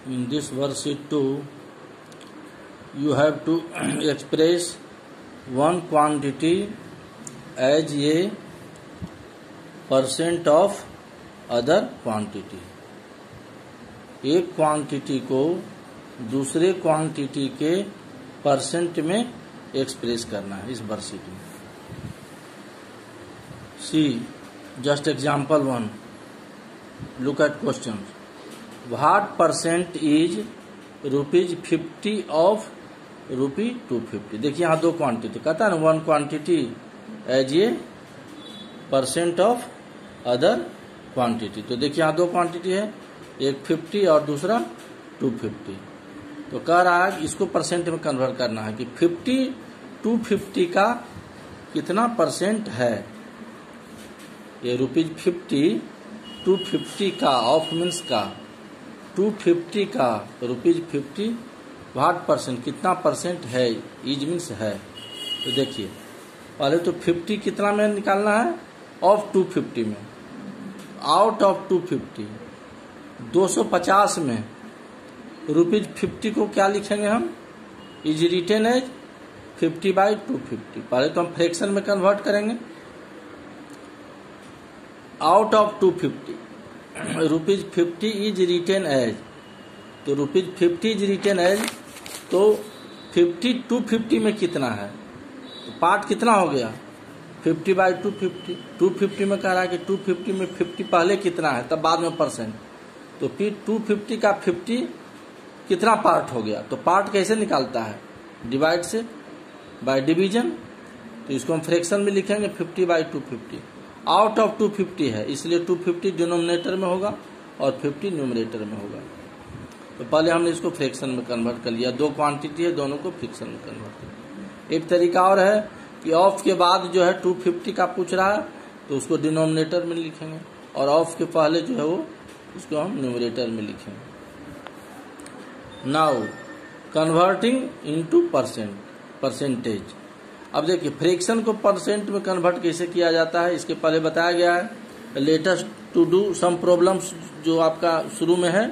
In this worksheet 2, you have to express one quantity as a % of other quantity. एक quantity को दूसरे quantity के percent में express करना है इस वर्कशीट में. See just example 1. Look at question. What % is ₹50 of ₹250. देखिए यहाँ दो क्वांटिटी कहता है ना, one quantity as a % of other quantity. तो देखिए यहाँ दो क्वांटिटी है, एक 50 और दूसरा 250. तो कह रहा है इसको परसेंट में कन्वर्ट करना है कि 50 250 का कितना % है. ये ₹50 250 का ऑफ मीन्स का 250 का ₹50 व्हाट % कितना % है, इज मीन्स है. तो देखिए पहले तो 50 कितना में निकालना है, ऑफ 250 में. आउट ऑफ 250 250 में ₹50 को क्या लिखेंगे हम, इज रिटेन एज 50/250. पहले तो हम फ्रैक्शन में कन्वर्ट करेंगे. Out of 250 ₹50 is written as, तो ₹50 इज रिटेन एज. तो 50 250 में कितना है, तो पार्ट कितना हो गया 50/250. 250 में कह रहा है कि 250 में 50 पहले कितना है तब बाद में %. तो फिर 250 का 50 कितना पार्ट हो गया, तो पार्ट कैसे निकालता है, डिवाइड से, बाय डिवीजन. तो इसको हम फ्रैक्शन में लिखेंगे 50/250. आउट ऑफ 250 है इसलिए 250 डिनोमिनेटर में होगा और 50 न्यूमरेटर में होगा. तो पहले हमने इसको फ्रैक्शन में कन्वर्ट कर लिया. दो क्वांटिटी है, दोनों को फ्रैक्शन में कन्वर्ट कर लिया. एक तरीका और है कि ऑफ के बाद जो है 250 का पूछ रहा है तो उसको डिनोमिनेटर में लिखेंगे और ऑफ के पहले जो है वो उसको हम न्यूमरेटर में लिखेंगे. Now converting into percentage. अब देखिए फ्रैक्शन को परसेंट में कन्वर्ट कैसे किया जाता है, इसके पहले बताया गया है. Latest to do some problems जो आपका शुरू में है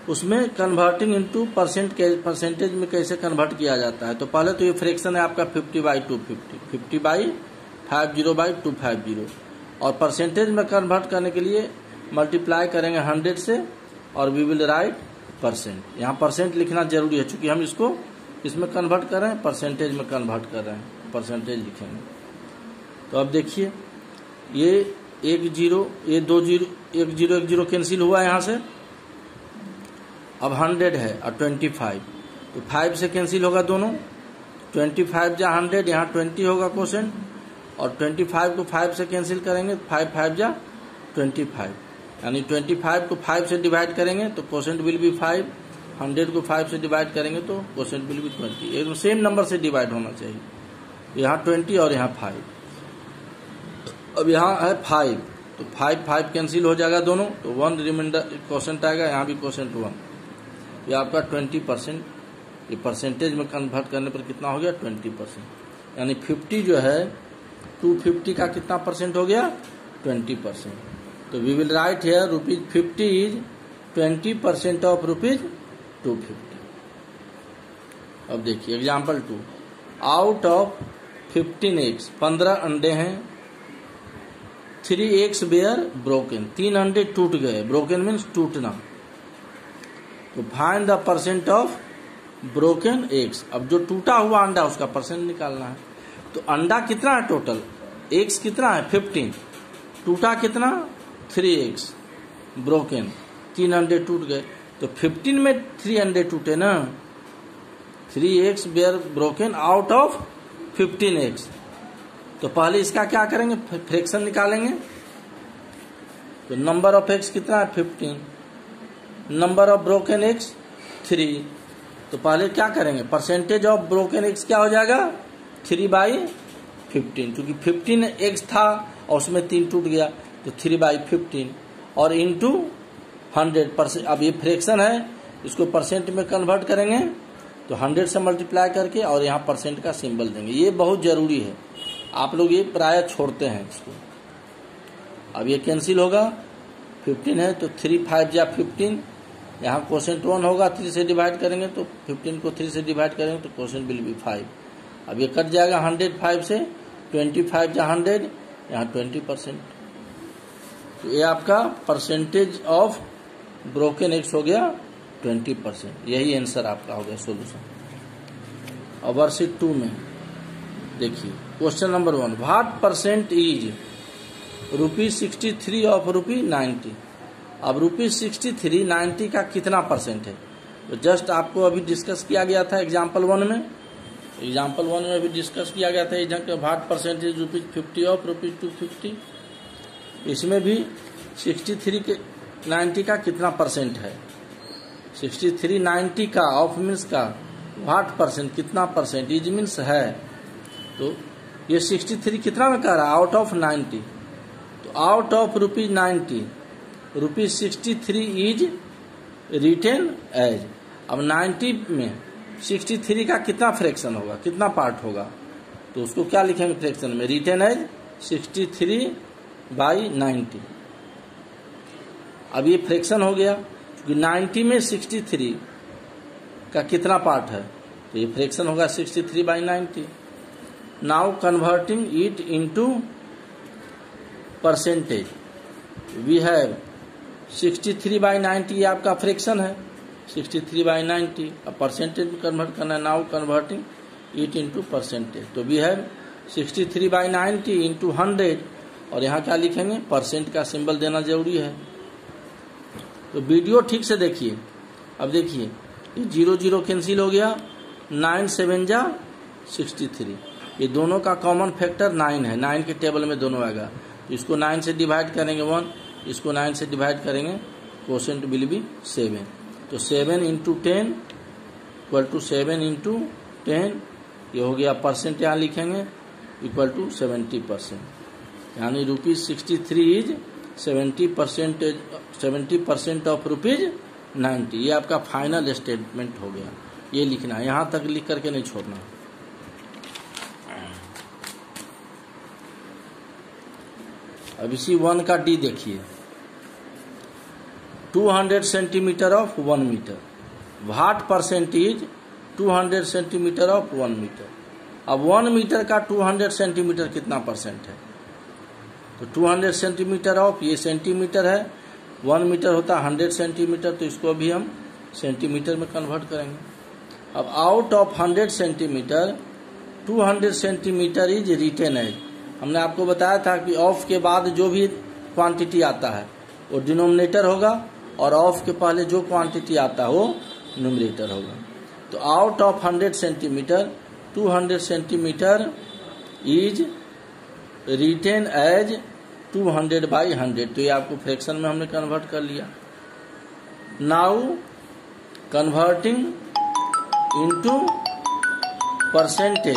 उसमें कन्वर्टिंग इनटू परसेंटेज में कैसे कन्वर्ट किया जाता है. तो पहले तो ये फ्रैक्शन है आपका 50/250, 50/50/250. और परसेंटेज में कन्वर्ट करने के लिए मल्टीप्लाई करेंगे 100 से और वी विल राइट %. यहाँ % लिखना जरूरी है क्योंकि हम इसको इसमें कन्वर्ट कर रहे हैं, परसेंटेज में कन्वर्ट कर रहे हैं, परसेंटेज लिखेंगे. तो अब देखिए ये 1 0 ये 2 0 1 0 1 0 कैंसिल हुआ यहाँ से. अब 100 है और 25, तो 5 से कैंसिल होगा दोनों. 25 जा 100, यहाँ 20 होगा क्वोशेंट और 25 को 5 से कैंसिल करेंगे, 5 5 जा 25, यानी 25 को 5 से डिवाइड करेंगे तो क्वोशेंट विल बी 5. 100 को 5 से डिवाइड करेंगे तो क्वोशेंट विल बी 20. एकदम सेम नंबर से डिवाइड होना चाहिए. यहाँ 20 और यहाँ 5. अब यहाँ है 5, तो 5 5 कैंसिल हो जाएगा दोनों, तो 1 रिमाइंडर क्वोशेंट आएगा, यहाँ भी क्वोशेंट 1. ये आपका 20%. ये परसेंटेज में कन्वर्ट करने पर कितना हो गया 20%. यानी 50 जो है 250 का कितना % हो गया 20%. तो we will write here ₹50 is 20% of ₹250. अब देखिए एग्जाम्पल 2. आउट ऑफ 15 eggs 15 अंडे हैं, 3 eggs वेयर ब्रोकन 3 अंडे टूट गए. ब्रोकन मीन्स टूटना. तो find the % of broken eggs. अब जो टूटा हुआ अंडा उसका % निकालना है. तो अंडा कितना है टोटल, एग्स कितना है 15, टूटा कितना 3 eggs, ब्रोकन 3 अंडे टूट गए. तो 15 में 3 अंडे टूटे ना, 3 eggs were broken out of 15 eggs. तो पहले इसका क्या करेंगे, फ्रैक्शन निकालेंगे. तो नंबर ऑफ एग्स कितना है 15, नंबर ऑफ ब्रोकन एग्स 3. तो पहले क्या करेंगे, परसेंटेज ऑफ ब्रोकन एग्स क्या हो जाएगा 3/15, क्योंकि 15 एग्स था और उसमें 3 टूट गया तो 3/15 और इंटू 100%. अब ये फ्रैक्शन है, इसको % में कन्वर्ट करेंगे तो 100 से मल्टीप्लाई करके और यहाँ % का सिंबल देंगे. ये बहुत जरूरी है, आप लोग ये प्राय छोड़ते हैं इसको. अब ये कैंसिल होगा, 15 है तो 3 5 जा 15, यहाँ क्वोशेंट 1 होगा, 3 से डिवाइड करेंगे तो 15 को 3 से डिवाइड करेंगे तो क्वोशेंट विल बी 5। अब ये कट जाएगा 105 से, 25 या 100, यहाँ 20%। तो ये आपका परसेंटेज ऑफ ब्रोकन एग्स हो गया 20%। यही आंसर आपका हो गया सोल्यूशन। और वर्कशीट 2 में देखिए question number 1, what percent is ₹63 of ₹90। अब ₹63 90 का कितना परसेंट है, तो जस्ट आपको अभी डिस्कस किया गया था एग्जाम्पल 1 में। एग्जाम्पल 1 में अभी डिस्कस किया गया था व्हाट परसेंटेज ₹50 ऑफ ₹250। इसमें भी 63 के 90 का कितना परसेंट है, 63 90 का ऑफ मीन्स का व्हाट परसेंट कितना परसेंट, इज मीन्स है। तो ये 63 कितना में कह रहा है, आउट ऑफ 90। तो out of ₹90 ₹63 is written as. अब 90 में 63 का कितना फ्रैक्शन होगा, कितना पार्ट होगा, तो उसको क्या लिखेंगे फ्रैक्शन में, रिटेन एज 63/90। अब ये फ्रैक्शन हो गया क्योंकि 90 में 63 का कितना पार्ट है, तो ये फ्रैक्शन होगा 63/90। Now converting it into percentage, we have 63/90, ये आपका फ्रैक्शन है 63/90। अब परसेंटेज में कन्वर्ट करना है, now converting it into percentage, तो वी हैव 63/90 इंटू 100, और यहाँ क्या लिखेंगे, परसेंट का सिंबल देना जरूरी है। तो वीडियो ठीक से देखिए। अब देखिए ये 0 0 कैंसिल हो गया, 9 7 जा 63, ये दोनों का कॉमन फैक्टर 9 है, 9 के टेबल में दोनों आएगा। तो इसको 9 से डिवाइड करेंगे 1, इसको 9 से डिवाइड करेंगे, क्वोशेंट विल बी 7। तो 7 इंटू 10 इक्वल टू 7 इंटू 10, ये हो गया परसेंट, यहाँ लिखेंगे इक्वल टू 70%, यानी ₹63 इज 70% ऑफ ₹90। ये आपका फाइनल स्टेटमेंट हो गया, ये लिखना है, यहाँ तक लिख करके नहीं छोड़ना। अब इसी 1 का डी देखिए, 200 centimetre of 1 metre, what percentage 200 centimetre of 1 metre. अब 1 मीटर का 200 सेंटीमीटर कितना परसेंट है, तो 200 सेंटीमीटर ऑफ, ये सेंटीमीटर है, 1 मीटर होता है 100 सेंटीमीटर, तो इसको भी हम सेंटीमीटर में कन्वर्ट करेंगे। अब out of 100 centimetre 200 centimetre is written as. हमने आपको बताया था कि ऑफ के बाद जो भी क्वांटिटी आता है वो डिनोमिनेटर होगा, और ऑफ के पहले जो क्वांटिटी आता है वो न्यूमरेटर होगा। तो out of 100 centimetre 200 centimetre is written as 200/100, तो ये आपको फ्रैक्शन में हमने कन्वर्ट कर लिया। नाउ कन्वर्टिंग इनटू परसेंटेज,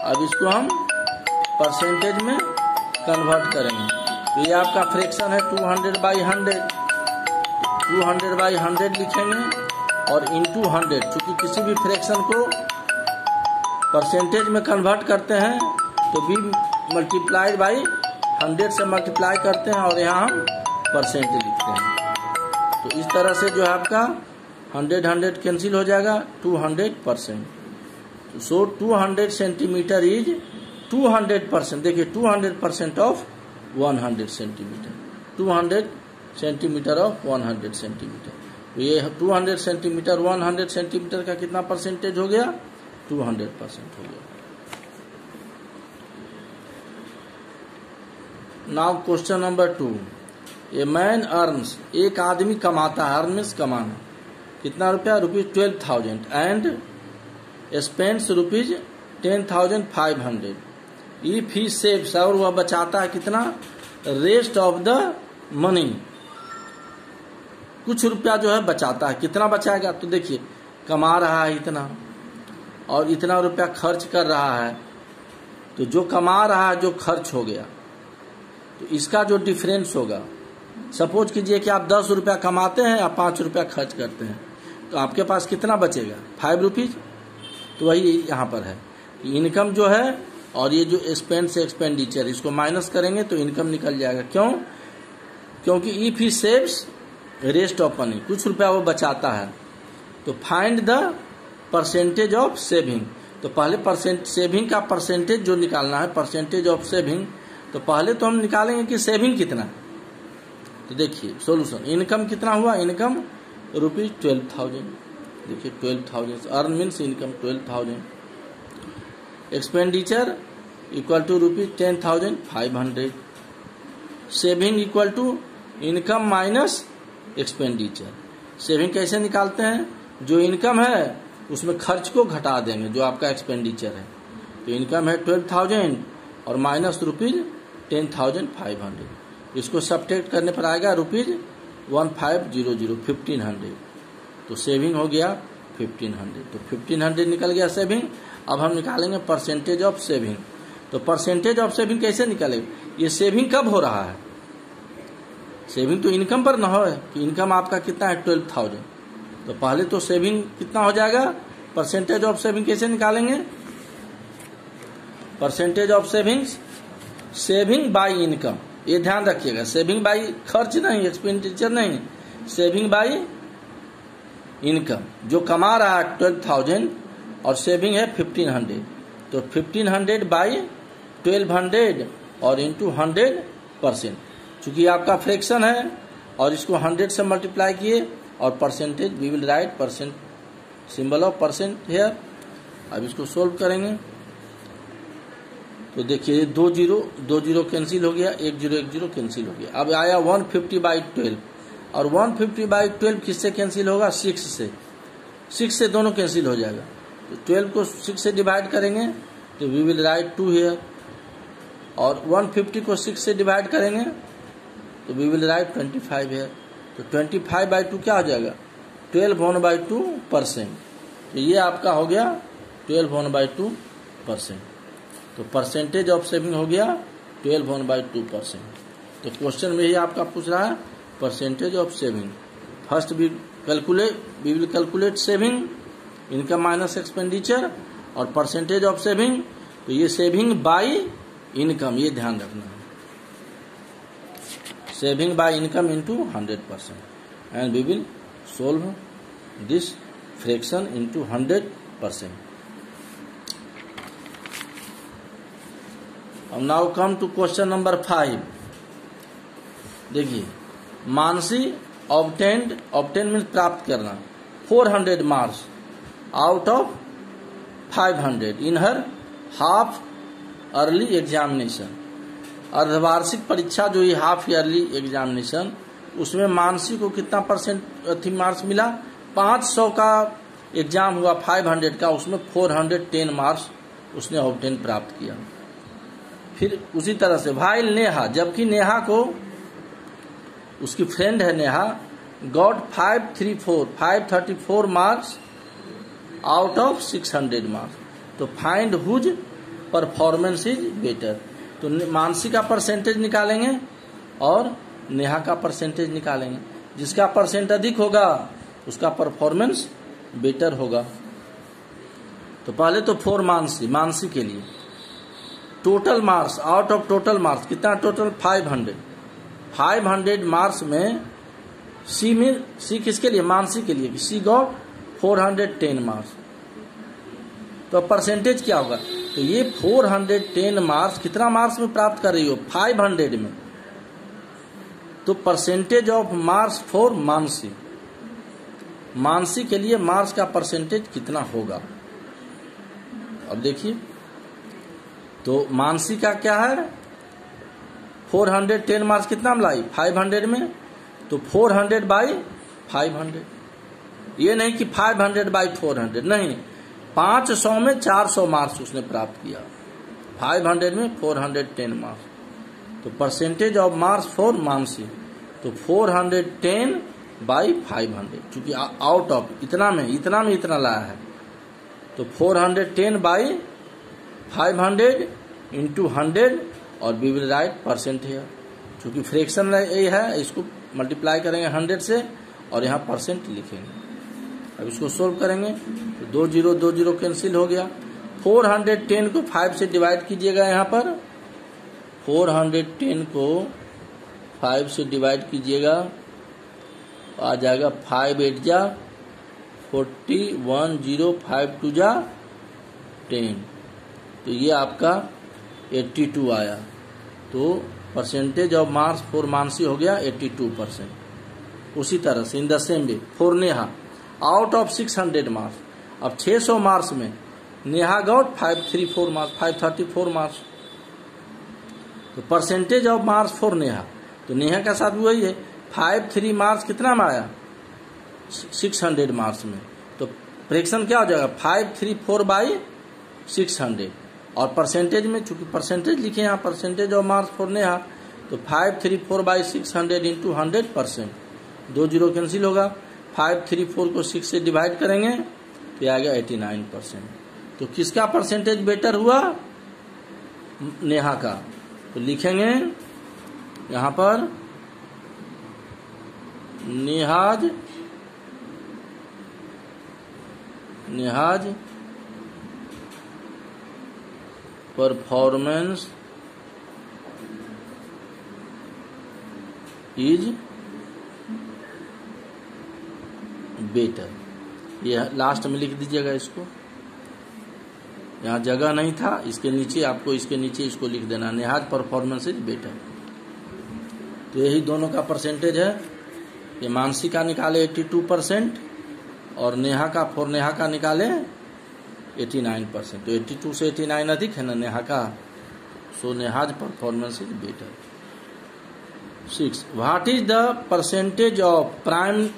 अब इसको हम परसेंटेज में कन्वर्ट करेंगे। तो ये आपका फ्रैक्शन है 200/100, 200/100 लिखेंगे और इंटू 100, चूंकि किसी भी फ्रैक्शन को परसेंटेज में कन्वर्ट करते हैं तो b मल्टीप्लाइड बाई 100 से मल्टीप्लाई करते हैं, और यहाँ हम परसेंट लिखते हैं। तो इस तरह से जो है आपका 100 कैंसिल हो जाएगा, 200%। सो 200 सेंटीमीटर इज 200%, देखिए 200% of 100 centimetre, 200 centimetre of 100 centimetre. तो ये 200 सेंटीमीटर 100 सेंटीमीटर का कितना परसेंटेज हो गया, 200% हो गया। Now question number 2, a man earns, एक आदमी कमाता है, अर्न मीन्स कमाना, कितना रुपया, ₹12,000 and spends ₹10,500 if he saves, और वह बचाता है कितना, रेस्ट ऑफ द मनी, कुछ रुपया जो है बचाता है, कितना बचाएगा, तो देखिए कमा रहा है इतना और इतना रुपया खर्च कर रहा है, तो जो कमा रहा है जो खर्च हो गया, तो इसका जो डिफरेंस होगा, सपोज कीजिए कि आप 10 रुपया कमाते हैं या 5 रुपया खर्च करते हैं, तो आपके पास कितना बचेगा, 5 रुपीज। तो वही यहाँ पर है, इनकम जो है और ये जो स्पेंड से एक्सपेंडिचर, इसको माइनस करेंगे तो इनकम निकल जाएगा। क्यों, क्योंकि if he saves rest of money, कुछ रुपया वो बचाता है। तो find the percentage of saving, तो पहले सेविंग का परसेंटेज जो निकालना है, परसेंटेज ऑफ सेविंग, तो पहले तो हम निकालेंगे कि सेविंग कितना। तो देखिए सॉल्यूशन, इनकम कितना हुआ, इनकम ₹12,000, देखिए 12,000 earn means income 12,000, expenditure equal to ₹10,500, saving equal to income minus expenditure. Saving कैसे निकालते हैं, जो इनकम है उसमें खर्च को घटा देंगे जो आपका एक्सपेंडिचर है। तो इनकम है 12,000 और माइनस ₹10,500, इसको सब्ट्रैक्ट करने पर आएगा ₹1500, 1500। तो सेविंग हो गया 1500, तो 1500 निकल गया सेविंग। अब हम निकालेंगे परसेंटेज ऑफ सेविंग। तो परसेंटेज ऑफ सेविंग कैसे निकालेंगे, ये सेविंग कब हो रहा है, सेविंग तो इनकम पर ना हो, कि इनकम आपका कितना है 12,000, तो पहले तो सेविंग कितना हो जाएगा, परसेंटेज ऑफ सेविंग कैसे निकालेंगे, percentage of savings, saving by income, ये ध्यान रखिएगा, सेविंग बाय खर्च नहीं, एक्सपेंडिचर नहीं, सेविंग बाय इनकम। जो कमा रहा है 12,000 और सेविंग है 1500, तो 1500 बाय 1200 और इंटू 100%, चूंकि आपका फ्रैक्शन है और इसको 100 से मल्टीप्लाई किए और percentage, we will write percent, symbol of percent here. अब इसको सोल्व करेंगे तो देखिए 2 0 कैंसिल हो गया, 1 0 कैंसिल हो गया। अब आया 150/12 और 150/12 किससे कैंसिल होगा, 6 से, 6 से दोनों कैंसिल हो जाएगा। तो 12 को 6 से डिवाइड करेंगे तो वी विल राइट 2 हियर, और 150 को 6 से डिवाइड करेंगे तो वी विल राइट 25 हियर। तो 25/2 क्या हो जाएगा, 12/2%। तो ये आपका हो गया 12/2%। तो परसेंटेज ऑफ सेविंग हो गया 12/2%। तो क्वेश्चन में ही आपका पूछ रहा है percentage of saving. First we will calculate saving, income minus expenditure, और परसेंटेज ऑफ सेविंग, तो ये सेविंग बाय इनकम, ये ध्यान रखना है, saving by income into 100%, and we will solve this fraction into 100%। अब now come to question number 5। देखिए, Mansi obtain means प्राप्त करना 400 marks out of 500 in her half yearly examination. अर्धवार्षिक परीक्षा जो ये हाफ ईयरली एग्जामिनेशन, उसमें मानसी को कितना परसेंट मार्क्स मिला, 500 का एग्जाम हुआ 500 का, उसमें 410 मार्क्स उसने ऑब्टेन प्राप्त किया। फिर उसी तरह से भाई नेहा, जबकि नेहा को, उसकी फ्रेंड है Neha, got 534 marks out of 600 marks. तो find whose performance is better. तो मानसी का परसेंटेज निकालेंगे और नेहा का परसेंटेज निकालेंगे, जिसका परसेंट अधिक होगा उसका परफॉर्मेंस बेटर होगा। तो पहले तो 4 मानसी के लिए total marks, out of total marks कितना, टोटल 500 मार्क्स में सी किसके लिए, मानसी के लिए, सी गॉट 410 मार्क्स। तो परसेंटेज क्या होगा, तो ये 410 मार्क्स कितना मार्क्स में प्राप्त कर रही हो, 500 में। तो percentage of marks for Mansi के लिए मार्क्स का परसेंटेज कितना होगा। अब देखिए, तो मानसी का क्या है, 410 मार्क्स कितना में लाई, 500 में, तो 400/500। ये नहीं कि 500/400, नहीं, 500 में 400 मार्क्स उसने प्राप्त किया, 500 में 410 मार्क्स। तो percentage of marks for Mansi, तो 410/500, चूंकि आउट ऑफ इतना में इतना लाया है, तो 410/500 इंटू 100, और वी विल राइट परसेंट है, चूंकि फ्रैक्शन ये है, इसको मल्टीप्लाई करेंगे 100 से और यहाँ परसेंट लिखेंगे। अब इसको सोल्व करेंगे तो 2 0 कैंसिल हो गया। 410 को 5 से डिवाइड कीजिएगा, यहाँ पर 410 को 5 से डिवाइड कीजिएगा आ जाएगा 5 8 जा 40, 1 0 5 2 जा 10। तो ये आपका 82 आया। तो percentage of marks for Mansi हो गया 82%। उसी तरह से in the same way for Neha out of 600 marks, अब 600 मार्क्स में नेहा गॉट 534 मार्क्स, 534 मार्क्स। तो percentage of marks for Neha, तो नेहा का साथ वही है, 53 मार्क्स कितना में आया 600 मार्क्स में। तो फ्रैक्शन क्या हो जाएगा 534/600। और परसेंटेज में चूंकि परसेंटेज लिखे यहाँ percentage of marks for Neha, तो 534/600 इंटू 100%, 2 0 कैंसिल होगा। 534 को 6 से डिवाइड करेंगे तो आ गया 89%। तो किसका परसेंटेज बेटर हुआ नेहा का। तो लिखेंगे यहाँ पर नेहाज परफॉर्मेंस इज बेटर। ये लास्ट में लिख दीजिएगा इसको, यहाँ जगह नहीं था, इसके नीचे आपको इसके नीचे इसको लिख देना, नेहाज परफॉर्मेंस इज बेटर। तो यही दोनों का परसेंटेज है। ये मानसी का निकाले 82% और नेहा का फॉर नेहा का निकाले 89%। तो 82 से 89 अधिक है ना नेहा का, so Neha's performance is better. 6 what is the percentage of prime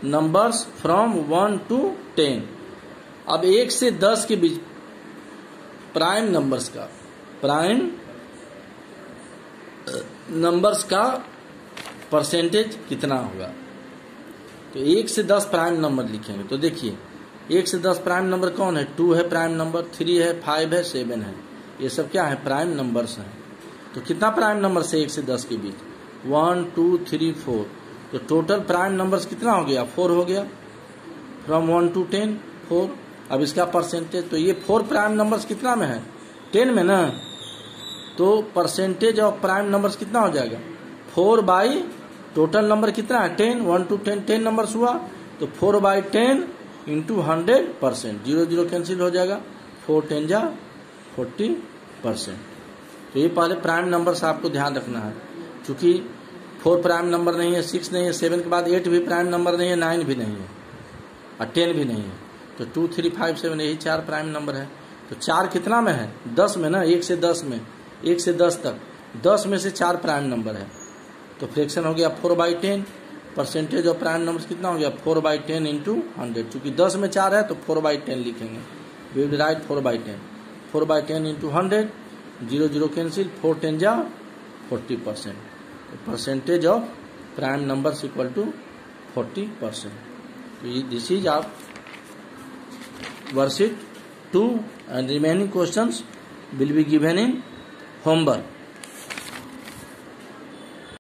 numbers from 1 to 10। अब 1 से 10 के बीच प्राइम नंबर्स का परसेंटेज कितना होगा। तो 1 से 10 प्राइम नंबर लिखेंगे। तो देखिए 1 से 10 प्राइम नंबर कौन है, 2 है प्राइम नंबर, 3 है, 5 है, 7 है। ये सब क्या है प्राइम नंबर्स हैं। तो कितना प्राइम नंबर से 1 से 10 के बीच 1 2 3 4। तो टोटल प्राइम नंबर्स कितना हो गया 4 हो गया, फ्रॉम 1 to 10 4। अब इसका परसेंटेज, तो ये 4 प्राइम नंबर्स कितना में है 10 में ना। तो परसेंटेज ऑफ प्राइम नंबर्स कितना हो जाएगा 4 बाई टोटल नंबर कितना है 10, 1 to 10 10 नंबर्स हुआ। तो 4/10 इंटू 100%, 0 0 कैंसिल हो जाएगा, 4 10 जा 40%। तो ये पहले प्राइम नंबर्स आपको ध्यान रखना है, क्योंकि 4 प्राइम नंबर नहीं है, 6 नहीं है, 7 के बाद 8 भी प्राइम नंबर नहीं है, 9 भी नहीं है और 10 भी नहीं है। तो 2 3 5 7 यही 4 प्राइम नंबर है। तो 4 कितना में है 10 में ना, 1 से 10 में, 1 से 10 तक 10 में से 4 प्राइम नंबर है। तो फ्रैक्शन हो गया 4/10। परसेंटेज ऑफ प्राइम नंबर कितना हो गया 4/10 इंटू 100। चूंकि 10 में 4 है तो 4/10 लिखेंगे, we will write 4/10, 4/10 into 100, 0 0 cancel, 4 10 जा 40%। Percentage of prime numbers equal to 40%। तो दिस इज आप worksheet 2 and remaining questions will be given in homework.